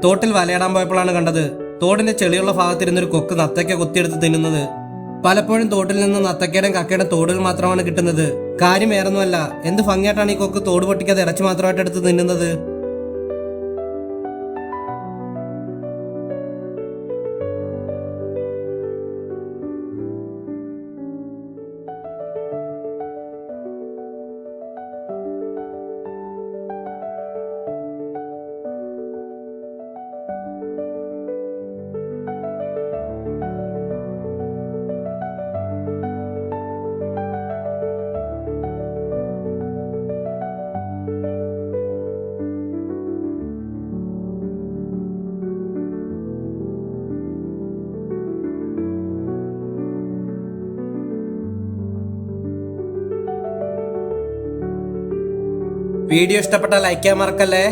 തോട്ടിൽ വലയിടാൻ പോയപ്പോഴാണ് കണ്ടത് തോടിന്റെ ചെളിയുള്ള ഭാഗത്തിരുന്നൊരു കൊക്ക് നത്തയ്ക്ക കൊത്തിയെടുത്ത് തിന്നുന്നത്. പലപ്പോഴും തോട്ടിൽ നിന്ന് നത്തക്കയുടെയും കക്കയുടെയും തോടുകൾ മാത്രമാണ് കിട്ടുന്നത്. കാര്യം വേറൊന്നുമല്ല, എന്ത് ഭംഗിയായിട്ടാണ് ഈ കൊക്ക് തോട് പൊട്ടിക്കാതെ ഇറച്ചി മാത്രമായിട്ട് എടുത്ത് തിന്നുന്നത്. വീഡിയോ ഇഷ്ടപ്പെട്ടാൽ ലൈക്ക് ചെയ്യാൻ മറക്കല്ലേ.